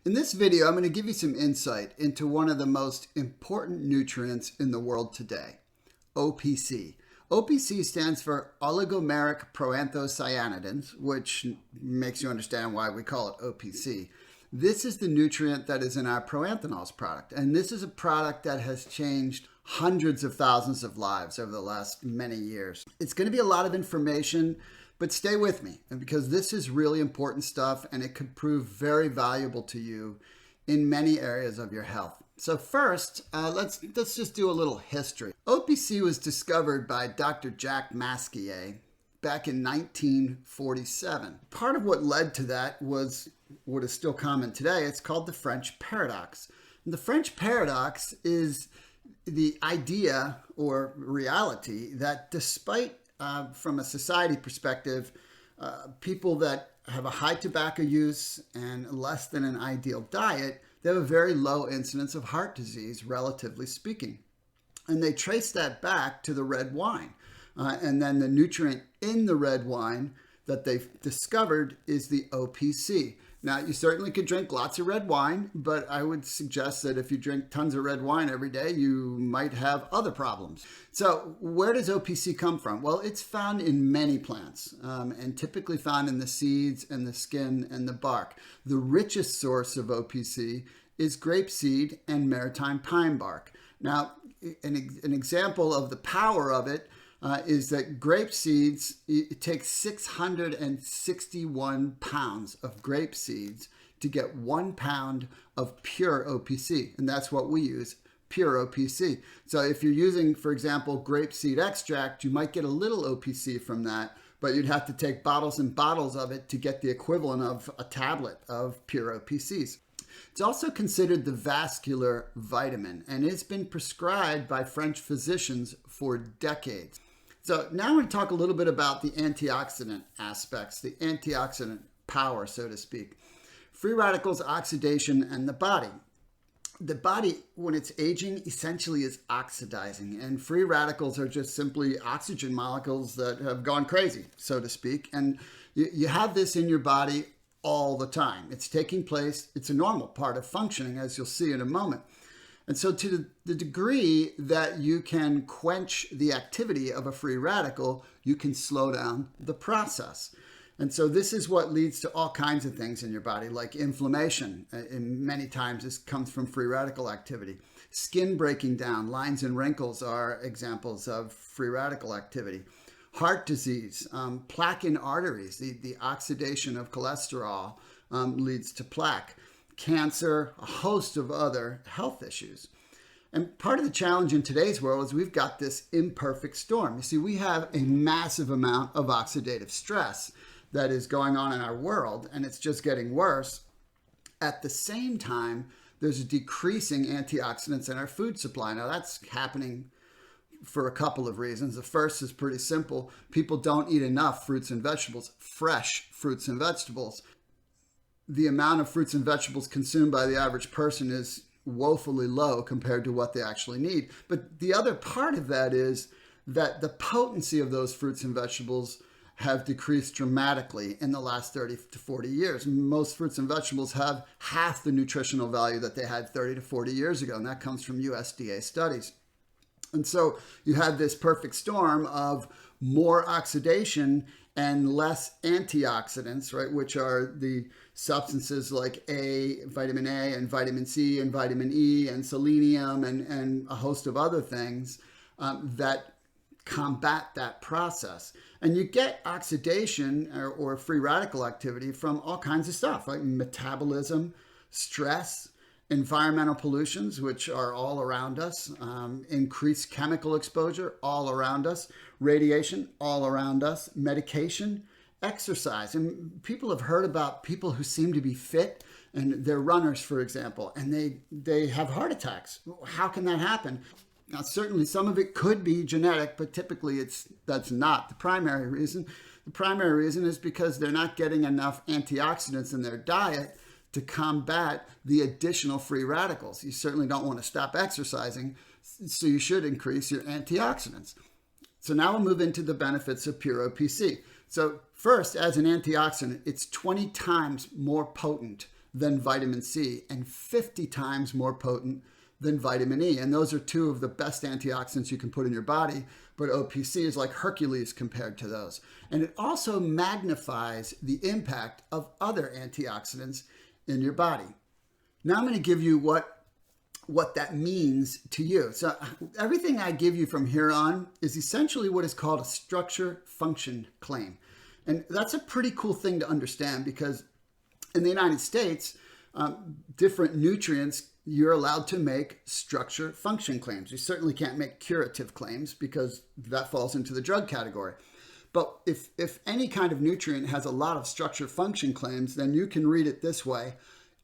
In this video, I'm going to give you some insight into one of the most important nutrients in the world today, OPC. OPC stands for oligomeric proanthocyanidins, which makes you understand why we call it OPC. This is the nutrient that is in our proanthanols product, and this is a product that has changed hundreds of thousands of lives over the last many years. It's going to be a lot of information, but stay with me, because this is really important stuff and it could prove very valuable to you in many areas of your health. So first, let's just do a little history. OPC was discovered by Dr. Jack Masquelier back in 1947. Part of what led to that was what is still common today. It's called the French paradox. And the French paradox is the idea or reality that despite from a society perspective, people that have a high tobacco use and less than an ideal diet, they have a very low incidence of heart disease, relatively speaking. And they trace that back to the red wine. And then the nutrient in the red wine that they've discovered is the OPC. Now, you certainly could drink lots of red wine, but I would suggest that if you drink tons of red wine every day, you might have other problems. So where does OPC come from? Well, it's found in many plants and typically found in the seeds and the skin and the bark. The richest source of OPC is grapeseed and maritime pine bark. Now, an example of the power of it is that grape seeds, it takes 661 pounds of grape seeds to get 1 pound of pure OPC. And that's what we use, pure OPC. So if you're using, for example, grape seed extract, you might get a little OPC from that, but you'd have to take bottles and bottles of it to get the equivalent of a tablet of pure OPCs. It's also considered the vascular vitamin, and it's been prescribed by French physicians for decades. So now I'm going to talk a little bit about the antioxidant aspects, the antioxidant power, so to speak. Free radicals, oxidation, and the body. The body, when it's aging, essentially is oxidizing, and free radicals are just simply oxygen molecules that have gone crazy, so to speak. And you have this in your body all the time. It's taking place. It's a normal part of functioning, as you'll see in a moment. And so to the degree that you can quench the activity of a free radical, you can slow down the process. And so this is what leads to all kinds of things in your body, like inflammation. And many times this comes from free radical activity. Skin breaking down, lines and wrinkles are examples of free radical activity. Heart disease, plaque in arteries, the oxidation of cholesterol leads to plaque. Cancer, a host of other health issues. And part of the challenge in today's world is we've got this imperfect storm. You see, we have a massive amount of oxidative stress that is going on in our world, and it's just getting worse. At the same time, there's a decreasing antioxidants in our food supply. Now, that's happening for a couple of reasons. The first is pretty simple. People don't eat enough fruits and vegetables, fresh fruits and vegetables. The amount of fruits and vegetables consumed by the average person is woefully low compared to what they actually need. But the other part of that is that the potency of those fruits and vegetables have decreased dramatically in the last 30 to 40 years. Most fruits and vegetables have half the nutritional value that they had 30 to 40 years ago, and that comes from USDA studies. And so you have this perfect storm of more oxidation and less antioxidants, right, which are the substances like vitamin A and vitamin C and vitamin E and selenium and a host of other things that combat that process. And you get oxidation or free radical activity from all kinds of stuff, like metabolism, stress, environmental pollutions, which are all around us, increased chemical exposure all around us, radiation all around us, medication, exercise. And people have heard about people who seem to be fit and they're runners, for example, and they have heart attacks. How can that happen? Now, certainly some of it could be genetic, but typically that's not the primary reason. The primary reason is because they're not getting enough antioxidants in their diet to combat the additional free radicals. You certainly don't want to stop exercising, so you should increase your antioxidants. So now we'll move into the benefits of pure OPC. So first, as an antioxidant, it's 20 times more potent than vitamin C and 50 times more potent than vitamin E. And those are two of the best antioxidants you can put in your body, but OPC is like Hercules compared to those. And it also magnifies the impact of other antioxidants in your body. Now I'm going to give you what that means to you. So everything I give you from here on is essentially what is called a structure function claim. And that's a pretty cool thing to understand, because in the United States, different nutrients, you're allowed to make structure function claims. You certainly can't make curative claims because that falls into the drug category. But if any kind of nutrient has a lot of structure function claims, then you can read it this way.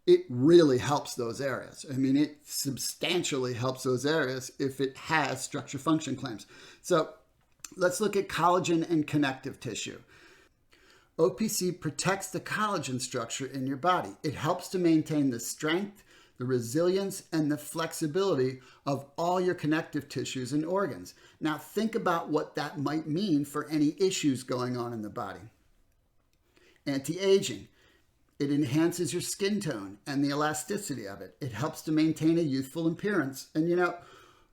It really helps those areas. I mean, it substantially helps those areas if it has structure function claims. So let's look at collagen and connective tissue. OPC protects the collagen structure in your body. It helps to maintain the strength, the resilience, and the flexibility of all your connective tissues and organs. Now think about what that might mean for any issues going on in the body. Anti-aging. It enhances your skin tone and the elasticity of it. It helps to maintain a youthful appearance. And you know,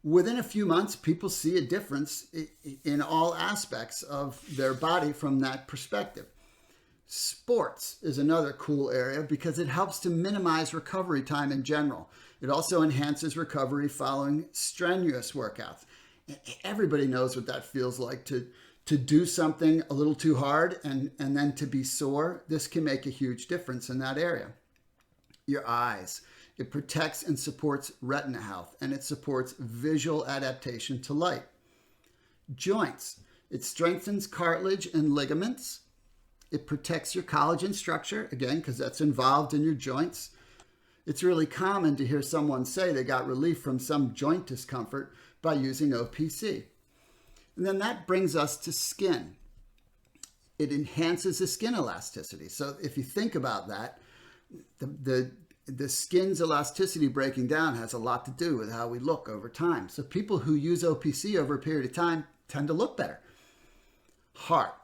within a few months, people see a difference in all aspects of their body from that perspective. Sports is another cool area because it helps to minimize recovery time in general. It also enhances recovery following strenuous workouts. Everybody knows what that feels like, to do something a little too hard and then to be sore. This can make a huge difference in that area. Your eyes. It protects and supports retina health, and it supports visual adaptation to light. Joints. It strengthens cartilage and ligaments. It protects your collagen structure, again, because that's involved in your joints. It's really common to hear someone say they got relief from some joint discomfort by using OPC. And then that brings us to skin. It enhances the skin elasticity. So if you think about that, the skin's elasticity breaking down has a lot to do with how we look over time. So people who use OPC over a period of time tend to look better. Heart.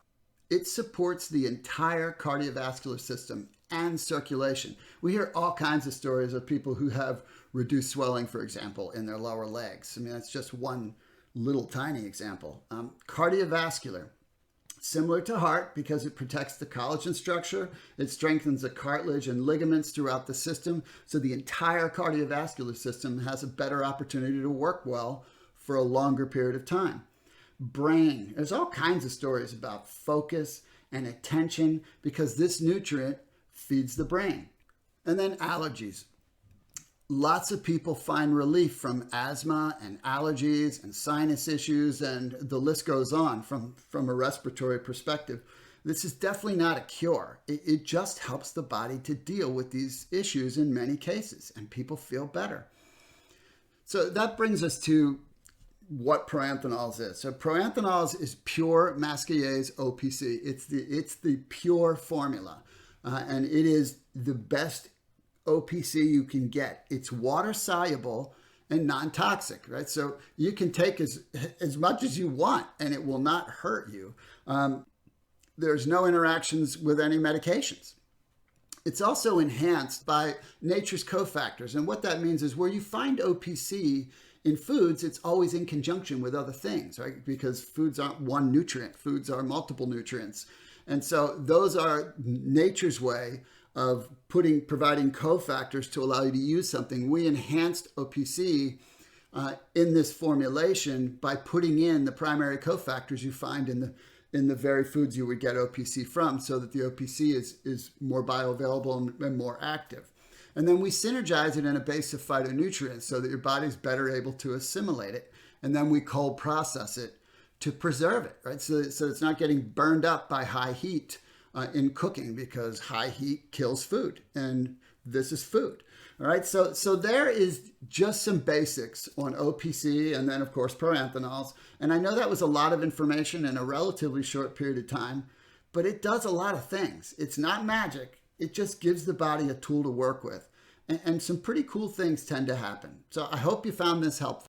It supports the entire cardiovascular system and circulation. We hear all kinds of stories of people who have reduced swelling, for example, in their lower legs. I mean, that's just one little tiny example. Cardiovascular, similar to heart because it protects the collagen structure. It strengthens the cartilage and ligaments throughout the system. So the entire cardiovascular system has a better opportunity to work well for a longer period of time. Brain. There's all kinds of stories about focus and attention because this nutrient feeds the brain. And then allergies. Lots of people find relief from asthma and allergies and sinus issues, and the list goes on from a respiratory perspective. This is definitely not a cure. It just helps the body to deal with these issues in many cases, and people feel better. So that brings us to what proanthanols is. So proanthanols is pure Masquelier's OPC. It's the pure formula, and it is the best OPC you can get. It's water soluble and non-toxic, right? So you can take as much as you want and it will not hurt you. There's no interactions with any medications. It's also enhanced by nature's cofactors. And what that means is where you find OPC in foods, it's always in conjunction with other things, right? Because foods aren't one nutrient, foods are multiple nutrients. And so those are nature's way of providing cofactors to allow you to use something. We enhanced OPC in this formulation by putting in the primary cofactors you find in the very foods you would get OPC from, so that the OPC is more bioavailable and more active. And then we synergize it in a base of phytonutrients so that your body's better able to assimilate it. And then we cold process it to preserve it, right? So it's not getting burned up by high heat in cooking, because high heat kills food, and this is food. All right, so there is just some basics on OPC, and then of course proanthanols. And I know that was a lot of information in a relatively short period of time, but it does a lot of things. It's not magic. It just gives the body a tool to work with, and some pretty cool things tend to happen. So I hope you found this helpful.